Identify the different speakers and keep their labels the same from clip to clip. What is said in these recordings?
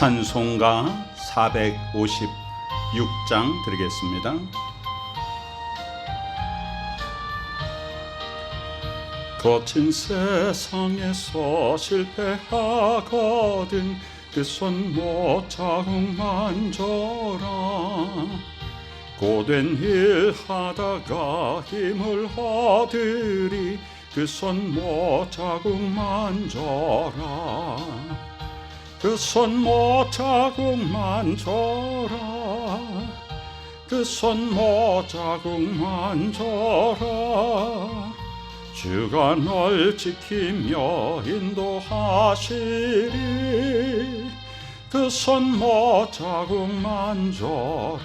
Speaker 1: 찬송가 456장 드리겠습니다. 거친 세상에서 실패하거든 그 손 못 자국 만져라. 고된 일 하다가 힘을 얻으리 그 손 못 자국 만져라. 그 손 못 자국 만져라. 그 손 못 자국 만져라. 주가 널 지키며 인도하시리 그 손 못 자국 만져라.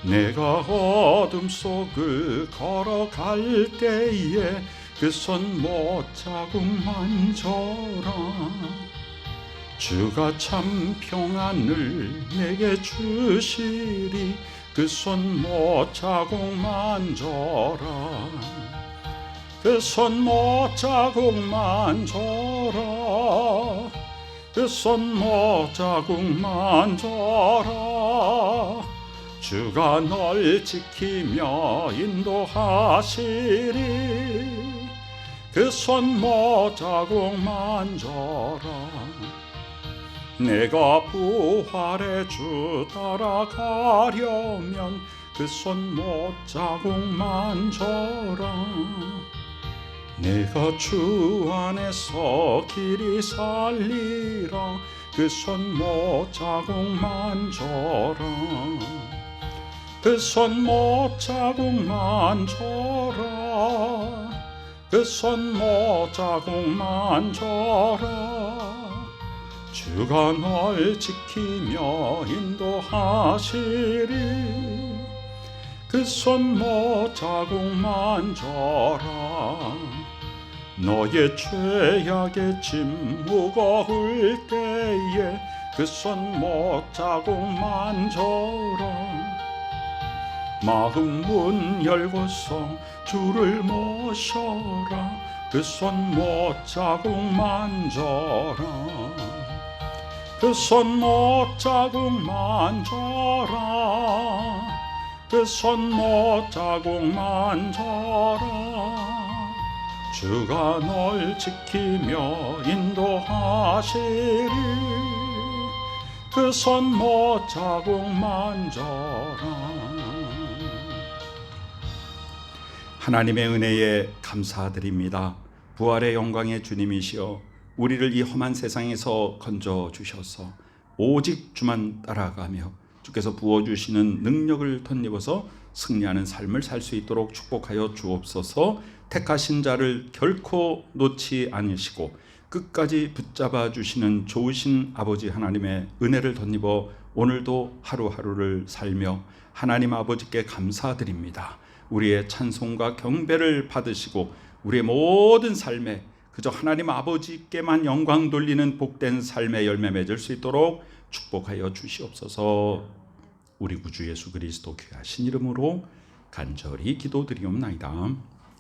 Speaker 1: 내가 어둠 속을 걸어갈 때에 그 손 못 자국 만져라. 주가 참 평안을 내게 주시리 그 손 못 자국 만져라. 그 손 못 자국 만져라. 그 손 못 자국 만져라. 주가 널 지키며 인도하시리 그 손 못 자국 만져라. 내가 부활의 주 따라가려면 그 손 못 자국 만져라. 내가 주 안에서 길이 살리라 그 손 못 자국 만져라. 그 손 못 자국 만져라. 그 손 못 자국 만져라. 주가 널 지키며 인도하시리 그 손 못 자국 만져라. 너의 죄악의 짐 무거울 때에 그 손 못 자국 만져라. 마음 문 열고서 주를 모셔라 그 손 못 자국 만져라. 그 손 못 자국 만져라. 그 손 못 자국 만져라. 주가 널 지키며 인도하시리 그 손 못 자국 만져라. 하나님의 은혜에 감사드립니다. 부활의 영광의 주님이시여 우리를 이 험한 세상에서 건져주셔서 오직 주만 따라가며 주께서 부어주시는 능력을 덧입어서 승리하는 삶을 살 수 있도록 축복하여 주옵소서. 택하신 자를 결코 놓지 않으시고 끝까지 붙잡아 주시는 좋으신 아버지 하나님의 은혜를 덧입어 오늘도 하루하루를 살며 하나님 아버지께 감사드립니다. 우리의 찬송과 경배를 받으시고 우리의 모든 삶에 그저 하나님 아버지께만 영광 돌리는 복된 삶의 열매 맺을 수 있도록 축복하여 주시옵소서. 우리 구주 예수 그리스도 귀하신 이름으로 간절히 기도드리옵나이다.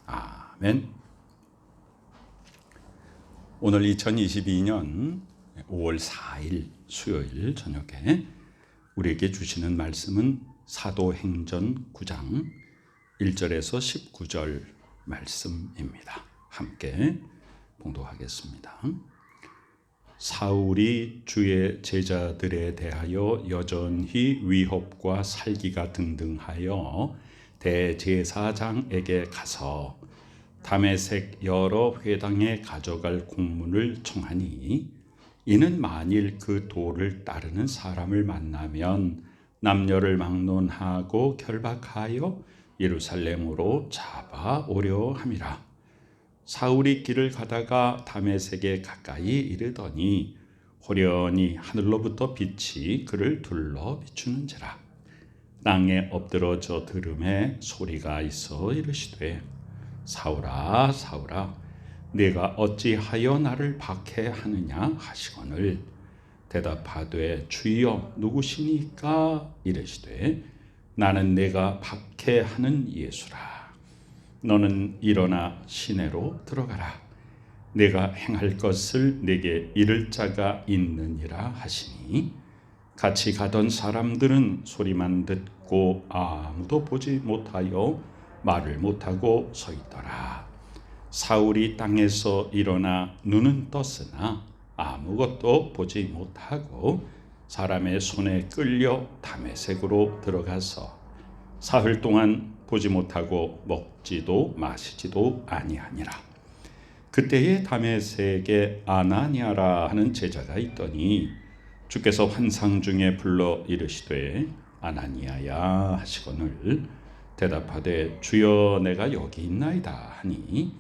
Speaker 1: 아멘. 오늘 2022년 5월 4일 수요일 저녁에 우리에게 주시는 말씀은 사도행전 9장 1절에서 19절 말씀입니다. 함께 봉독하겠습니다. 사울이 주의 제자들에 대하여 여전히 위협과 살기가 등등하여 대제사장에게 가서 다메섹 여러 회당에 가져갈 공문을 청하니 이는 만일 그 도를 따르는 사람을 만나면 남녀를 막론하고 결박하여 예루살렘으로 잡아오려 함이라. 사울이 길을 가다가 다메섹에 가까이 이르더니 호련히 하늘로부터 빛이 그를 둘러 비추는지라. 땅에 엎드러져 들음에 소리가 있어 이르시되 사울아 사울아 네가 어찌하여 나를 박해하느냐 하시거늘 대답하되 주여 누구시니까 이르시되 나는 내가 박해하는 예수라. 너는 일어나 시내로 들어가라. 내가 행할 것을 내게 이를 자가 있느니라 하시니 같이 가던 사람들은 소리만 듣고 아무도 보지 못하여 말을 못하고 서 있더라. 사울이 땅에서 일어나 눈은 떴으나 아무것도 보지 못하고 사람의 손에 끌려 다메섹으로 들어가서 사흘 동안 보지 못하고 먹지도 마시지도 아니하니라. 그때에 다메섹에 아나니아라 하는 제자가 있더니 주께서 환상 중에 불러 이르시되 아나니아야 하시거늘 대답하되 주여 내가 여기 있나이다 하니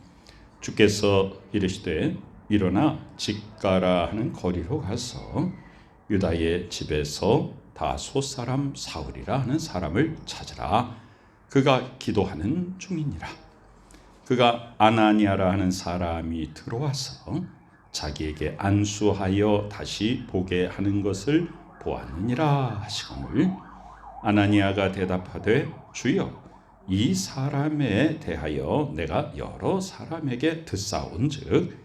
Speaker 1: 주께서 이르시되 일어나 직가라 하는 거리로 가서 유다의 집에서 다소 사람 사울이라 하는 사람을 찾으라. 그가 기도하는 중이니라. 그가 아나니아라 하는 사람이 들어와서 자기에게 안수하여 다시 보게 하는 것을 보았느니라 하시거늘 아나니아가 대답하되 주여 이 사람에 대하여 내가 여러 사람에게 듣사온즉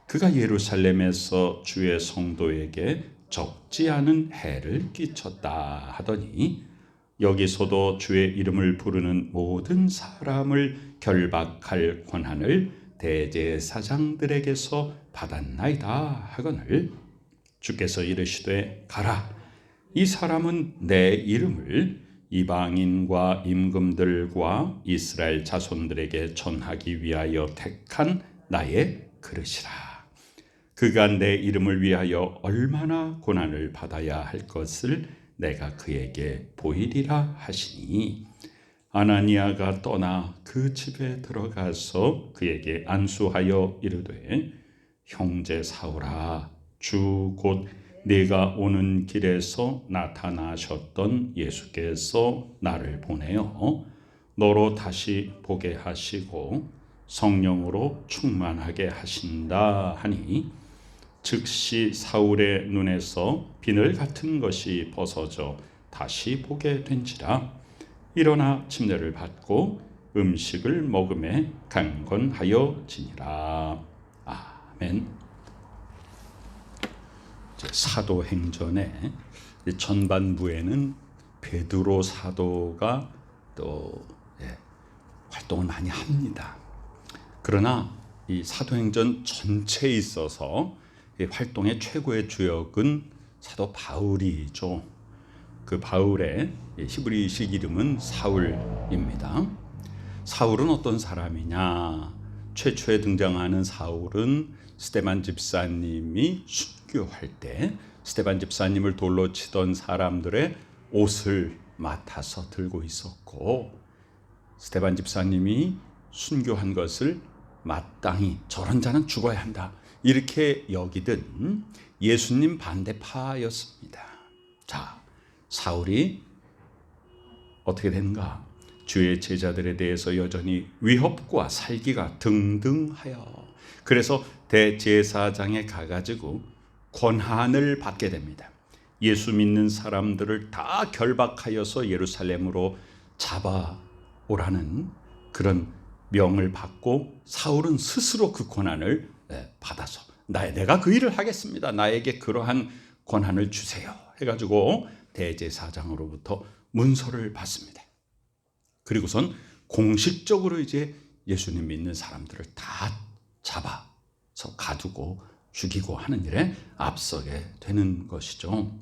Speaker 1: 그가 예루살렘에서 주의 성도에게 적지 않은 해를 끼쳤다 하더니 여기서도 주의 이름을 부르는 모든 사람을 결박할 권한을 대제사장들에게서 받았나이다 하거늘 주께서 이르시되 가라. 이 사람은 내 이름을 이방인과 임금들과 이스라엘 자손들에게 전하기 위하여 택한 나의 그릇이라. 그가 내 이름을 위하여 얼마나 고난을 받아야 할 것을 내가 그에게 보이리라 하시니 아나니아가 떠나 그 집에 들어가서 그에게 안수하여 이르되 형제 사울아 주 곧 네가 오는 길에서 나타나셨던 예수께서 나를 보내어 너로 다시 보게 하시고 성령으로 충만하게 하신다 하니 즉시 사울의 눈에서 비늘 같은 것이 벗어져 다시 보게 된지라. 일어나 침례를 받고 음식을 먹음에 강건하여지니라. 아멘. 사도행전의 전반부에는 베드로 사도가 또 활동을 많이 합니다. 그러나 이 사도행전 전체에 있어서 활동의 최고의 주역은 사도 바울이죠. 그 바울의 히브리식 이름은 사울입니다. 사울은 어떤 사람이냐? 최초에 등장하는 사울은 스데반 집사님이 순교할 때 스데반 집사님을 돌로 치던 사람들의 옷을 맡아서 들고 있었고 스데반 집사님이 순교한 것을 마땅히 저런 자는 죽어야 한다 이렇게 여기던 예수님 반대파였습니다. 자, 사울이 어떻게 되는가? 주의 제자들에 대해서 여전히 위협과 살기가 등등하여 그래서 대제사장에 가가지고 권한을 받게 됩니다. 예수 믿는 사람들을 다 결박하여서 예루살렘으로 잡아오라는 그런 명을 받고 사울은 스스로 그 권한을 받아서 내가 그 일을 하겠습니다. 나에게 그러한 권한을 주세요. 해가지고 대제사장으로부터 문서를 받습니다. 그리고선 공식적으로 이제 예수님 믿는 사람들을 다 잡아서 가두고 죽이고 하는 일에 앞서게 되는 것이죠.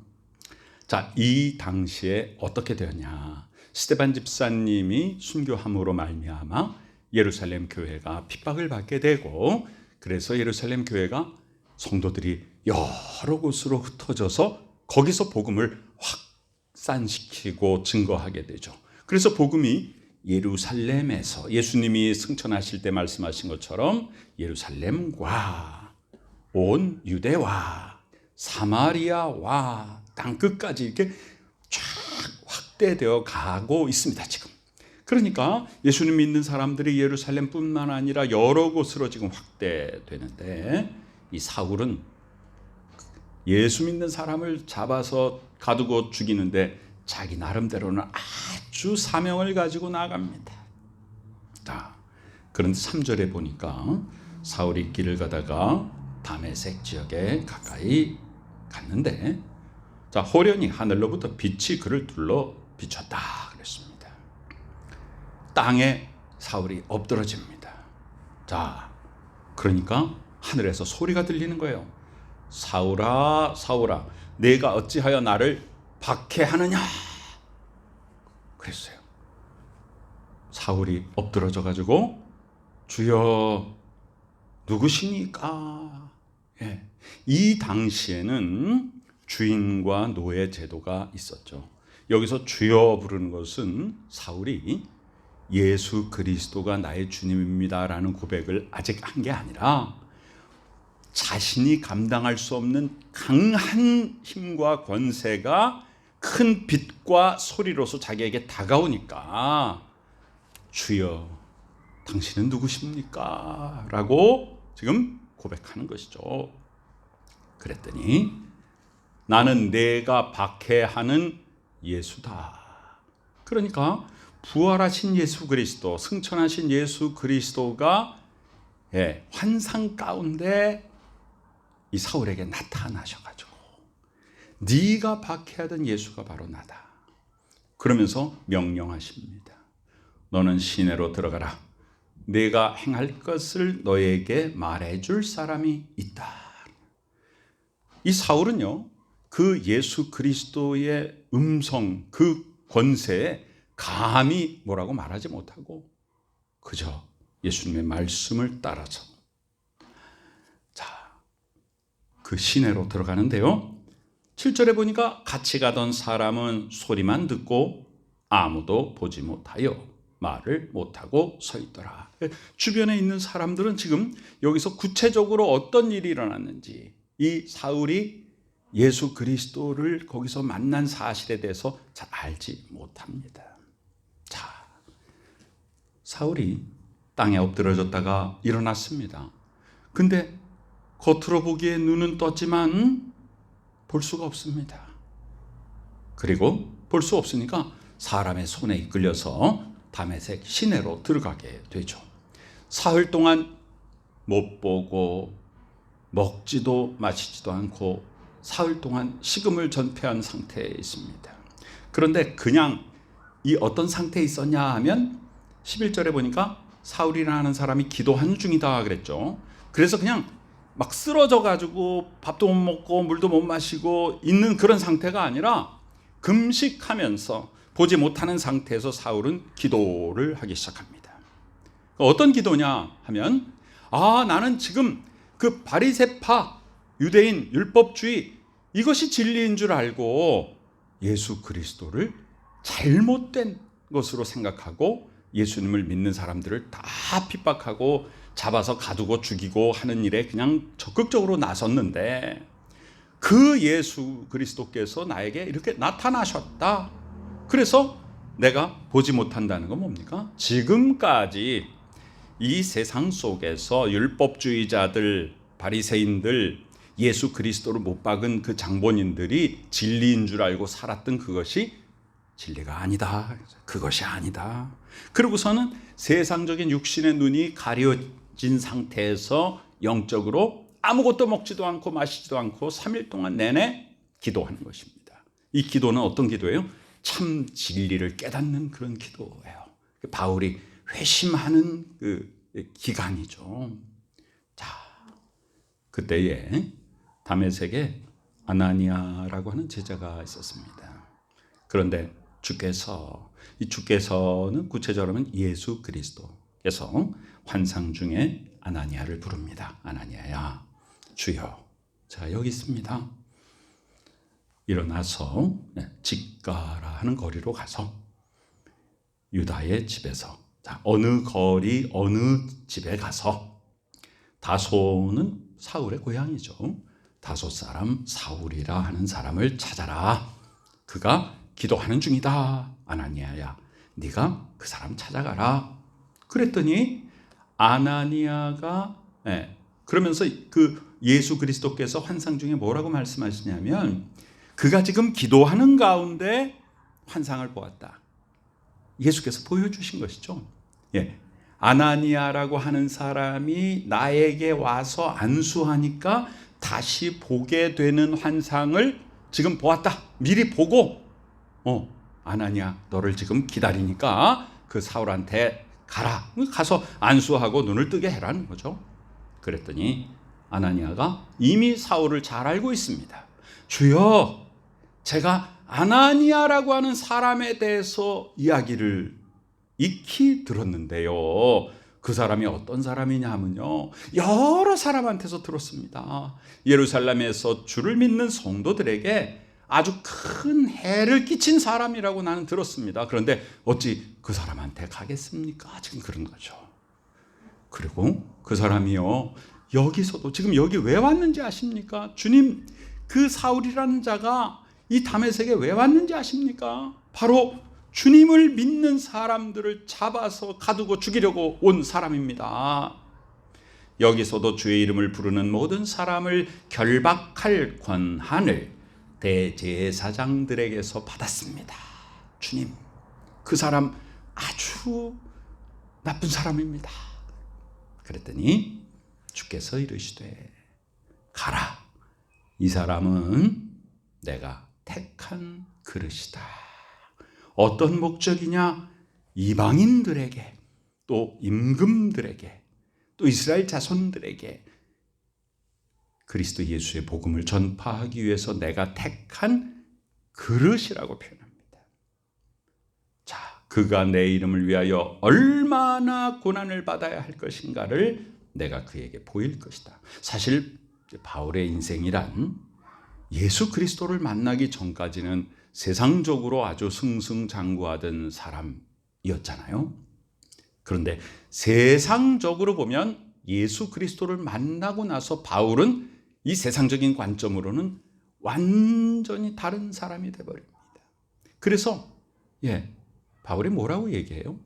Speaker 1: 자, 이 당시에 어떻게 되었냐? 스데반 집사님이 순교함으로 말미암아 예루살렘 교회가 핍박을 받게 되고 그래서 예루살렘 교회가 성도들이 여러 곳으로 흩어져서 거기서 복음을 확산시키고 증거하게 되죠. 그래서 복음이 예루살렘에서 예수님이 승천하실 때 말씀하신 것처럼 예루살렘과 온 유대와 사마리아와 땅끝까지 이렇게 쫙 확대되어 가고 있습니다. 지금. 그러니까 예수님 믿는 사람들이 예루살렘뿐만 아니라 여러 곳으로 지금 확대되는데 이 사울은 예수 믿는 사람을 잡아서 가두고 죽이는데 자기 나름대로는 아주 사명을 가지고 나갑니다. 자, 그런데 3절에 보니까 사울이 길을 가다가 다메섹 지역에 가까이 갔는데, 자, 호련히 하늘로부터 빛이 그를 둘러 비췄다 그랬습니다. 땅에 사울이 엎드러집니다. 자, 그러니까 하늘에서 소리가 들리는 거예요. 사울아, 사울아, 내가 어찌하여 나를 박해하느냐 그랬어요. 사울이 엎드러져 가지고 주여 누구십니까? 예. 이 당시에는 주인과 노예 제도가 있었죠. 여기서 주여 부르는 것은 사울이 예수 그리스도가 나의 주님입니다라는 고백을 아직 한 게 아니라 자신이 감당할 수 없는 강한 힘과 권세가 큰 빛과 소리로서 자기에게 다가오니까 주여 당신은 누구십니까? 라고 지금 고백하는 것이죠. 그랬더니 나는 내가 박해하는 예수다. 그러니까 부활하신 예수 그리스도, 승천하신 예수 그리스도가 환상 가운데 이 사울에게 나타나셔가지고 네가 박해하던 예수가 바로 나다. 그러면서 명령하십니다. 너는 시내로 들어가라. 네가 행할 것을 너에게 말해줄 사람이 있다. 이 사울은요, 그 예수 그리스도의 음성, 그 권세에 감히 뭐라고 말하지 못하고 그저 예수님의 말씀을 따라서 자, 그 시내로 들어가는데요, 7절에 보니까 같이 가던 사람은 소리만 듣고 아무도 보지 못하여 말을 못하고 서 있더라. 주변에 있는 사람들은 지금 여기서 구체적으로 어떤 일이 일어났는지, 이 사울이 예수 그리스도를 거기서 만난 사실에 대해서 잘 알지 못합니다. 자, 사울이 땅에 엎드러졌다가 일어났습니다. 근데 겉으로 보기에 눈은 떴지만 볼 수가 없습니다. 그리고 볼 수 없으니까 사람의 손에 이끌려서 다메섹 시내로 들어가게 되죠. 사흘 동안 못 보고 먹지도 마시지도 않고 사흘 동안 식음을 전폐한 상태에 있습니다. 그런데 그냥 이 어떤 상태에 있었냐 하면 11절에 보니까 사울이라는 사람이 기도한 중이다 그랬죠. 그래서 그냥 막 쓰러져 가지고 밥도 못 먹고 물도 못 마시고 있는 그런 상태가 아니라 금식하면서 보지 못하는 상태에서 사울은 기도를 하기 시작합니다. 어떤 기도냐 하면, 나는 지금 그 바리새파 유대인 율법주의 이것이 진리인 줄 알고 예수 그리스도를 잘못된 것으로 생각하고 예수님을 믿는 사람들을 다 핍박하고 잡아서 가두고 죽이고 하는 일에 그냥 적극적으로 나섰는데, 그 예수 그리스도께서 나에게 이렇게 나타나셨다. 그래서 내가 보지 못한다는 건 뭡니까? 지금까지 이 세상 속에서 율법주의자들, 바리새인들, 예수 그리스도를 못 박은 그 장본인들이 진리인 줄 알고 살았던 그것이 진리가 아니다. 그것이 아니다. 그러고서는 세상적인 육신의 눈이 가려진 상태에서 영적으로 아무것도 먹지도 않고 마시지도 않고 3일 동안 내내 기도하는 것입니다. 이 기도는 어떤 기도예요? 참 진리를 깨닫는 그런 기도예요. 바울이 회심하는 그 기간이죠. 자, 그때에 다메섹에 아나니아라고 하는 제자가 있었습니다. 그런데 주께서는 구체적으로 하면 예수 그리스도께서 환상 중에 아나니아를 부릅니다. 아나니아야, 주여, 자 여기 있습니다. 일어나서 직가라 하는 거리로 가서 유다의 집에서, 어느 거리 어느 집에 가서, 다소는 사울의 고향이죠. 다소 사람 사울이라 하는 사람을 찾아라. 그가 기도하는 중이다. 아나니아야, 네가 그 사람 찾아가라. 그랬더니 아나니아가 그러면서 그 예수 그리스도께서 환상 중에 뭐라고 말씀하시냐면, 그가 지금 기도하는 가운데 환상을 보았다. 예수께서 보여주신 것이죠. 아나니아라고 하는 사람이 나에게 와서 안수하니까 다시 보게 되는 환상을 지금 보았다. 미리 보고 아나니아 너를 지금 기다리니까 그 사울한테 가라. 가서 안수하고 눈을 뜨게 해라는 거죠. 그랬더니 아나니아가 이미 사울을 잘 알고 있습니다. 주여, 제가 아나니아라고 하는 사람에 대해서 이야기를 익히 들었는데요. 그 사람이 어떤 사람이냐 하면요, 여러 사람한테서 들었습니다. 예루살렘에서 주를 믿는 성도들에게 아주 큰 해를 끼친 사람이라고 나는 들었습니다. 그런데 어찌 그 사람한테 가겠습니까? 지금 그런 거죠. 그리고 그 사람이요, 여기서도 지금 여기 왜 왔는지 아십니까? 주님, 그 사울이라는 자가 이 다메섹에 왜 왔는지 아십니까? 바로 주님을 믿는 사람들을 잡아서 가두고 죽이려고 온 사람입니다. 여기서도 주의 이름을 부르는 모든 사람을 결박할 권한을 대제사장들에게서 받았습니다. 주님, 그 사람 아주 나쁜 사람입니다. 그랬더니 주께서 이르시되 가라. 이 사람은 내가 택한 그릇이다. 어떤 목적이냐? 이방인들에게, 또 임금들에게, 또 이스라엘 자손들에게 그리스도 예수의 복음을 전파하기 위해서 내가 택한 그릇이라고 표현합니다. 자, 그가 내 이름을 위하여 얼마나 고난을 받아야 할 것인가를 내가 그에게 보일 것이다. 사실 바울의 인생이란 예수 그리스도를 만나기 전까지는 세상적으로 아주 승승장구하던 사람이었잖아요. 그런데 세상적으로 보면 예수 그리스도를 만나고 나서 바울은 이 세상적인 관점으로는 완전히 다른 사람이 되어버립니다. 그래서 바울이 뭐라고 얘기해요?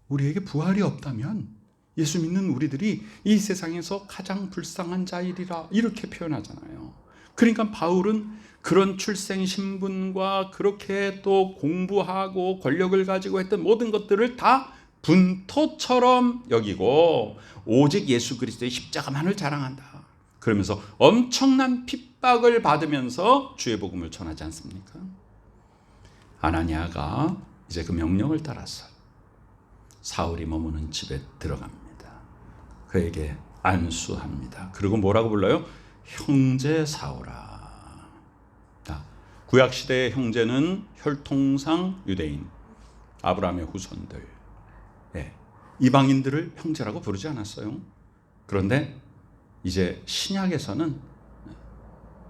Speaker 1: 우리에게 부활이 없다면 예수 믿는 우리들이 이 세상에서 가장 불쌍한 자이리라, 이렇게 표현하잖아요. 그러니까 바울은 그런 출생 신분과 그렇게 또 공부하고 권력을 가지고 했던 모든 것들을 다 분토처럼 여기고 오직 예수 그리스도의 십자가만을 자랑한다. 그러면서 엄청난 핍박을 받으면서 주의 복음을 전하지 않습니까? 아나니아가 이제 그 명령을 따라서 사울이 머무는 집에 들어갑니다. 그에게 안수합니다. 그리고 뭐라고 불러요? 형제 사울아. 구약시대의 형제는 혈통상 유대인, 아브라함의 후손들, 이방인들을 형제라고 부르지 않았어요. 그런데 이제 신약에서는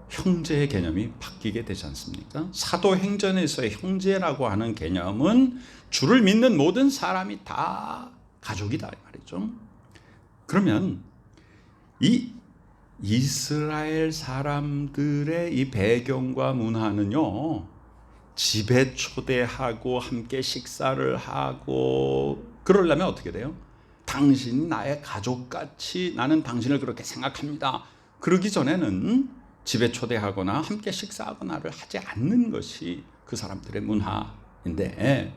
Speaker 1: 형제의 개념이 바뀌게 되지 않습니까? 사도행전에서의 형제라고 하는 개념은 주를 믿는 모든 사람이 다 가족이다 이 말이죠. 그러면 이 이스라엘 사람들의 이 배경과 문화는요, 집에 초대하고 함께 식사를 하고 그러려면 어떻게 돼요? 당신이 나의 가족같이 나는 당신을 그렇게 생각합니다. 그러기 전에는 집에 초대하거나 함께 식사하거나를 하지 않는 것이 그 사람들의 문화인데,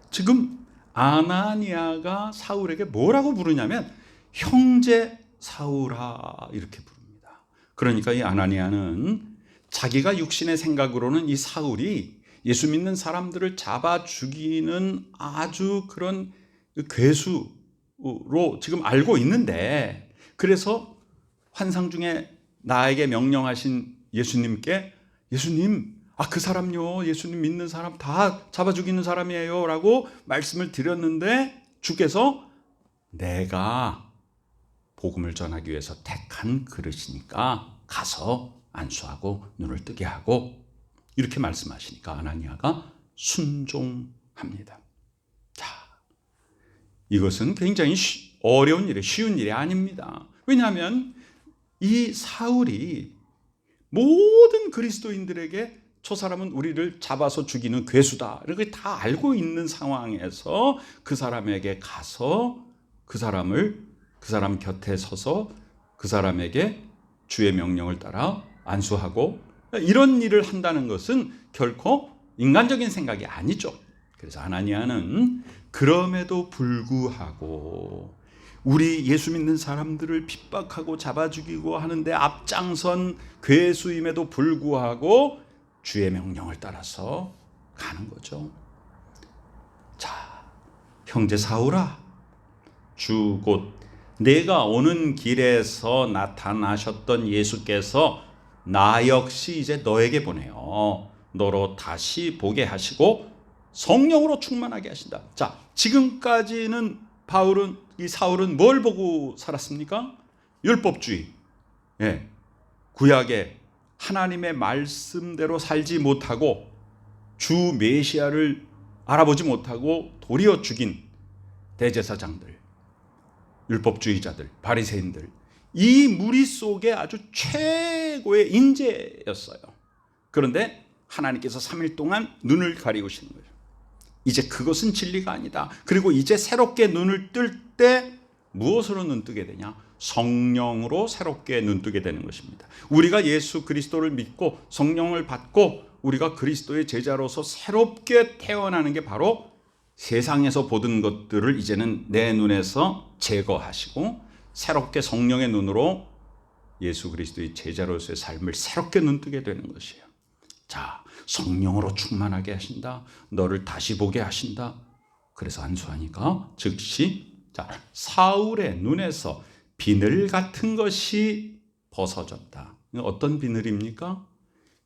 Speaker 1: 지금 아나니아가 사울에게 뭐라고 부르냐면 형제 사울아 이렇게 부릅니다. 그러니까 이 아나니아는 자기가 육신의 생각으로는 이 사울이 예수 믿는 사람들을 잡아 죽이는 아주 그런 괴수로 지금 알고 있는데, 그래서 환상 중에 나에게 명령하신 예수님께 예수님, 그 사람요, 예수님 믿는 사람 다 잡아 죽이는 사람이에요 라고 말씀을 드렸는데 주께서 내가 복음을 전하기 위해서 택한 그릇이니까 가서 안수하고 눈을 뜨게 하고 이렇게 말씀하시니까 아나니아가 순종합니다. 자, 이것은 굉장히 어려운 일이에요. 쉬운 일이 아닙니다. 왜냐하면 이 사울이 모든 그리스도인들에게 저 사람은 우리를 잡아서 죽이는 괴수다 이렇게 다 알고 있는 상황에서 그 사람에게 가서 그 사람 곁에 서서 그 사람에게 주의 명령을 따라 안수하고 이런 일을 한다는 것은 결코 인간적인 생각이 아니죠. 그래서 하나니아는 그럼에도 불구하고 우리 예수 믿는 사람들을 핍박하고 잡아 죽이고 하는데 앞장선 괴수임에도 불구하고 주의 명령을 따라서 가는 거죠. 자, 형제 사울아, 주 곧 내가 오는 길에서 나타나셨던 예수께서 나 역시 이제 너에게 보내요. 너로 다시 보게 하시고 성령으로 충만하게 하신다. 자, 지금까지는 이 사울은 뭘 보고 살았습니까? 율법주의. 예. 구약의 하나님의 말씀대로 살지 못하고 주 메시아를 알아보지 못하고 도리어 죽인 대제사장들, 율법주의자들, 바리새인들, 이 무리 속에 아주 최고의 인재였어요. 그런데 하나님께서 3일 동안 눈을 가리우시는 거예요. 이제 그것은 진리가 아니다. 그리고 이제 새롭게 눈을 뜰 때 무엇으로 눈뜨게 되냐? 성령으로 새롭게 눈뜨게 되는 것입니다. 우리가 예수 그리스도를 믿고 성령을 받고 우리가 그리스도의 제자로서 새롭게 태어나는 게 바로 세상에서 보던 것들을 이제는 내 눈에서 제거하시고 새롭게 성령의 눈으로 예수 그리스도의 제자로서의 삶을 새롭게 눈뜨게 되는 것이에요. 자, 성령으로 충만하게 하신다. 너를 다시 보게 하신다. 그래서 안수하니까 즉시 사울의 눈에서 비늘 같은 것이 벗어졌다. 어떤 비늘입니까?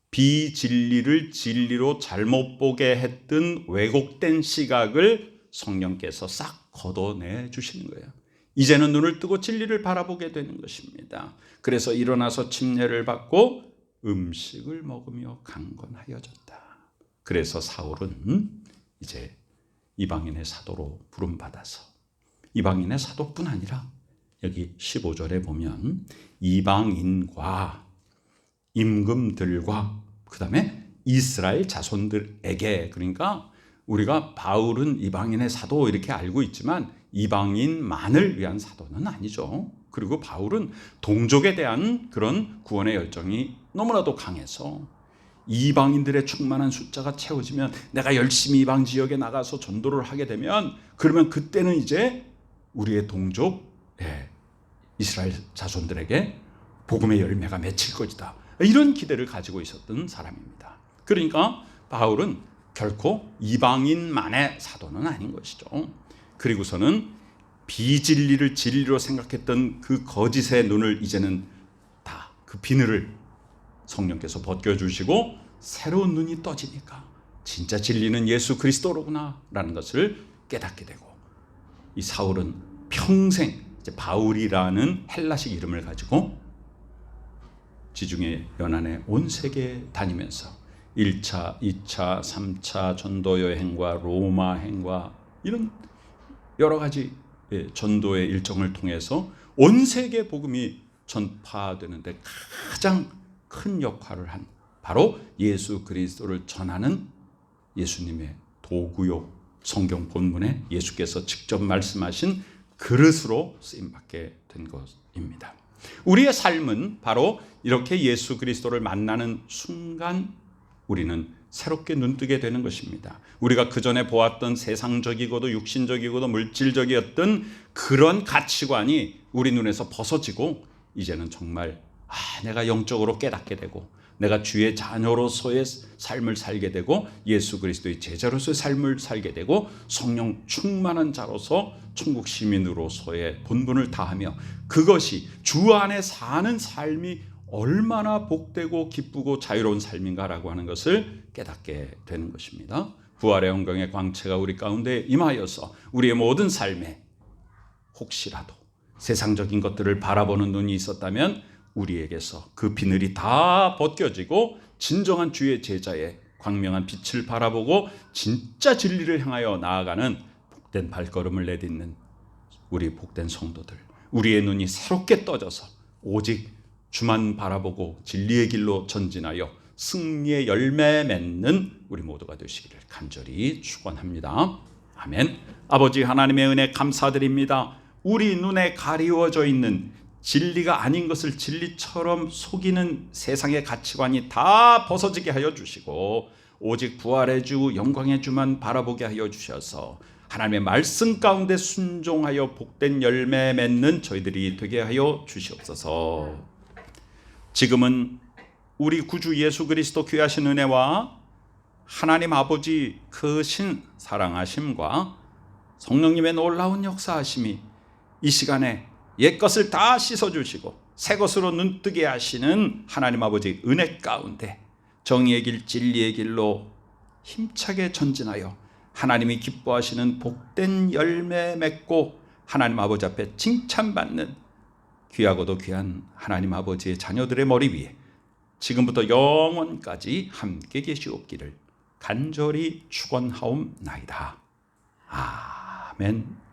Speaker 1: 비진리를 진리로 잘못 보게 했던 왜곡된 시각을 성령께서 싹 걷어내 주시는 거예요. 이제는 눈을 뜨고 진리를 바라보게 되는 것입니다. 그래서 일어나서 침례를 받고 음식을 먹으며 강건하여졌다. 그래서 사울은 이제 이방인의 사도로 부름받아서 이방인의 사도뿐 아니라 여기 15절에 보면 이방인과 임금들과 그 다음에 이스라엘 자손들에게, 그러니까 우리가 바울은 이방인의 사도 이렇게 알고 있지만 이방인만을 위한 사도는 아니죠. 그리고 바울은 동족에 대한 그런 구원의 열정이 너무나도 강해서 이방인들의 충만한 숫자가 채워지면 내가 열심히 이방 지역에 나가서 전도를 하게 되면 그러면 그때는 이제 우리의 동족 이스라엘 자손들에게 복음의 열매가 맺힐 것이다. 이런 기대를 가지고 있었던 사람입니다. 그러니까 바울은 결코 이방인만의 사도는 아닌 것이죠. 그리고서는 비진리를 진리로 생각했던 그 거짓의 눈을 이제는 다 그 비늘을 성령께서 벗겨주시고 새로운 눈이 떠지니까 진짜 진리는 예수 그리스도로구나 라는 것을 깨닫게 되고, 이 사울은 평생 이제 바울이라는 헬라식 이름을 가지고 지중해 연안에 온 세계에 다니면서 1차, 2차, 3차 전도 여행과 로마 행과 이런 여러 가지 전도의 일정을 통해서 온 세계 복음이 전파되는데 가장 큰 역할을 한 바로 예수 그리스도를 전하는 예수님의 도구요, 성경 본문에 예수께서 직접 말씀하신 그릇으로 쓰임받게 된 것입니다. 우리의 삶은 바로 이렇게 예수 그리스도를 만나는 순간 우리는 새롭게 눈뜨게 되는 것입니다. 우리가 그전에 보았던 세상적이고도 육신적이고도 물질적이었던 그런 가치관이 우리 눈에서 벗어지고 이제는 정말 내가 영적으로 깨닫게 되고 내가 주의 자녀로서의 삶을 살게 되고 예수 그리스도의 제자로서의 삶을 살게 되고 성령 충만한 자로서 천국 시민으로서의 본분을 다하며 그것이 주 안에 사는 삶이 얼마나 복되고 기쁘고 자유로운 삶인가라고 하는 것을 깨닫게 되는 것입니다. 부활의 영광의 광채가 우리 가운데 임하여서 우리의 모든 삶에 혹시라도 세상적인 것들을 바라보는 눈이 있었다면 우리에게서 그 비늘이 다 벗겨지고 진정한 주의 제자의 광명한 빛을 바라보고 진짜 진리를 향하여 나아가는 복된 발걸음을 내딛는 우리 복된 성도들, 우리의 눈이 새롭게 떠져서 오직 주만 바라보고 진리의 길로 전진하여 승리의 열매 맺는 우리 모두가 되시기를 간절히 축원합니다. 아멘. 아버지 하나님의 은혜 감사드립니다. 우리 눈에 가리워져 있는 진리가 아닌 것을 진리처럼 속이는 세상의 가치관이 다 벗어지게 하여 주시고 오직 부활의 주 영광의 주만 바라보게 하여 주셔서 하나님의 말씀 가운데 순종하여 복된 열매 맺는 저희들이 되게 하여 주시옵소서. 지금은 우리 구주 예수 그리스도 귀하신 은혜와 하나님 아버지 크신 사랑하심과 성령님의 놀라운 역사하심이 이 시간에 옛것을 다 씻어주시고 새것으로 눈뜨게 하시는 하나님 아버지 은혜 가운데 정의의 길 진리의 길로 힘차게 전진하여 하나님이 기뻐하시는 복된 열매 맺고 하나님 아버지 앞에 칭찬받는 귀하고도 귀한 하나님 아버지의 자녀들의 머리 위에 지금부터 영원까지 함께 계시옵기를 간절히 축원하옵나이다. 아멘.